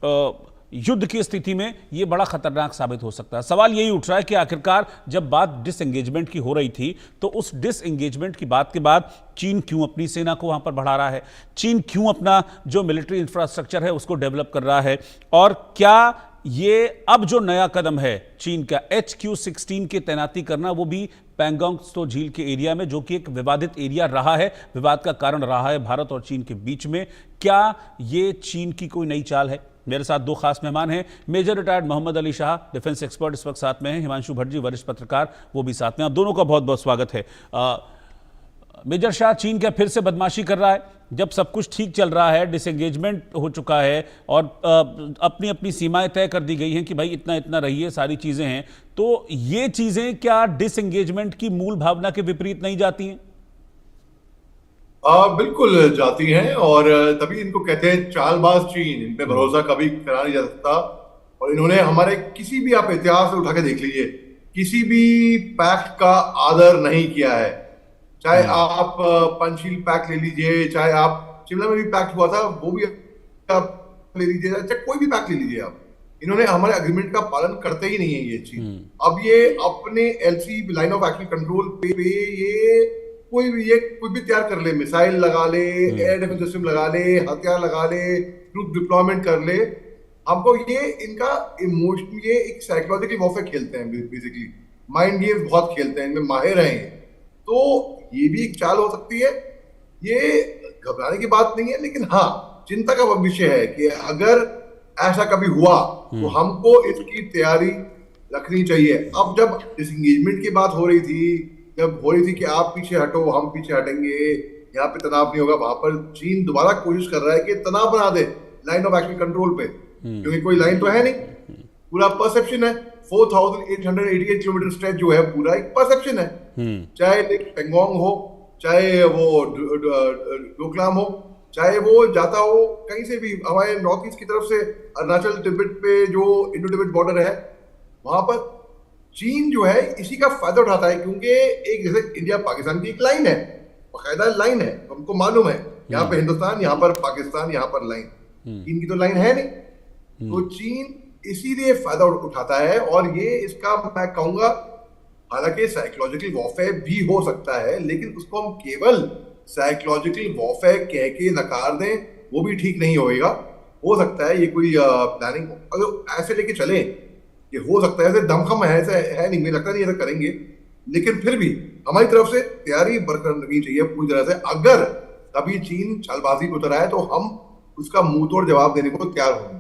युद्ध की स्थिति में यह बड़ा खतरनाक साबित हो सकता है। सवाल यही उठ रहा है कि आखिरकार जब बात डिसएंगेजमेंट की हो रही थी तो उस डिसएंगेजमेंट की बात के बाद चीन क्यों अपनी सेना को वहां पर बढ़ा रहा है, चीन क्यों अपना जो मिलिट्री इंफ्रास्ट्रक्चर है उसको डेवलप कर रहा है, और क्या ये अब जो नया कदम है चीन का HQ-16 की तैनाती करना, वो भी पैंगोंग त्सो झील के एरिया में, जो कि एक विवादित एरिया रहा है, विवाद का कारण रहा है भारत और चीन के बीच में, क्या ये चीन की कोई नई चाल है? मेरे साथ दो खास मेहमान हैं। Major retired Mohammad Ali Shah, defence expert, इस वक्त साथ में हैं। हिमांशु भट्ट जी, वरिष्ठ पत्रकार, वो भी साथ में। आप दोनों का बहुत बहुत स्वागत है। मेजर शाह, चीन क्या फिर से बदमाशी कर रहा है? जब सब कुछ ठीक चल रहा है, डिसएंगेजमेंट हो चुका है और अपनी अपनी सीमाएं तय कर दी गई हैं कि भाई इतना इतना रहिए, सारी चीजें हैं, तो ये चीजें क्या डिसएंगेजमेंट की मूल भावना के विपरीत नहीं जाती हैं? बिल्कुल जाती हैं, और तभी इनको कहते हैं चालबाज चीन। इन पे भरोसा कभी करा नहीं जा सकता। और इन्होंने हमारे किसी भी, आप इतिहास उठा के देख लीजिए, किसी भी पैक्ट का आदर नहीं किया है। चाहे आप पंचशील पैक्ट ले लीजिए, चाहे आप शिमला में भी पैक्ट हुआ था वो भी आप ले लीजिए, चाहे कोई भी पैक्ट ले लीजिए आप, इन्होंने हमारे एग्रीमेंट का पालन करते ही नहीं है ये चीज। अब ये अपने LC line of action control पे ये कोई भी तैयार कर ले, मिसाइल लगा ले, एयर डिफेंस सिस्टम लगा ले, हथियार लगा ले, ट्रूप डिप्लॉयमेंट कर ले। हमको ये इनका इमोशन, ये एक साइकोलॉजिकल वॉरफेयर खेलते हैं, बेसिकली माइंड गेम्स बहुत खेलते हैं, इनमें माहिर हैं। तो ये भी एक चाल हो सकती है, ये घबराने की बात नहीं है, लेकिन हाँ चिंता का विषय है कि अगर ऐसा कभी हुआ तो हमको इसकी तैयारी रखनी चाहिए। अब जब डिसएंगेजमेंट की बात हो रही थी, जब हो रही थी कि आप पीछे हटो हम पीछे हटेंगे, यहाँ पे तनाव नहीं होगा, वहां पर चीन दोबारा कोशिश कर रहा है कि तनाव बना दे लाइन ऑफ एक्शन कंट्रोल पे, क्योंकि कोई लाइन तो है नहीं, पूरा परसेप्शन है। 4888 किलोमीटर स्ट्रेच जो है पूरा एक परसेप्शन है, चाहे पेंगोंग हो, चाहे वो डोकलाम हो, चाहे वो जाता हो कहीं से भी हमारे नॉर्थ ईस्ट की तरफ से अरुणाचल तिब्बत पे जो इंडो तिब्बत बॉर्डर है, वहां पर चीन जो है इसी का फायदा उठाता है। क्योंकि एक जैसे इंडिया पाकिस्तान की एक लाइन है, बाकायदा लाइन है, हमको मालूम है, यहाँ पे हिंदुस्तान, यहाँ पर पाकिस्तान, यहाँ पर लाइन, चीन की तो लाइन है नहीं। तो चीन इसीलिए फायदा उठाता है, और ये इसका मैं कहूंगा, हालांकि साइकोलॉजिकल वॉरफेयर भी हो सकता है, लेकिन उसको हम केवल साइकोलॉजिकल वॉरफेयर कह के नकार दें, वो भी ठीक नहीं होएगा। हो सकता है ये कोई प्लानिंग अगर ऐसे लेके चले, ये हो सकता है, ऐसे दमखम है, ऐसे है नहीं, मुझे लगता नहीं ऐसा करेंगे, लेकिन फिर भी हमारी तरफ से तैयारी बरकरार रखनी चाहिए पूरी तरह से। अगर कभी चीन चालबाजी को उतर आए तो हम उसका मुंह तोड़ जवाब देने को तैयार होंगे।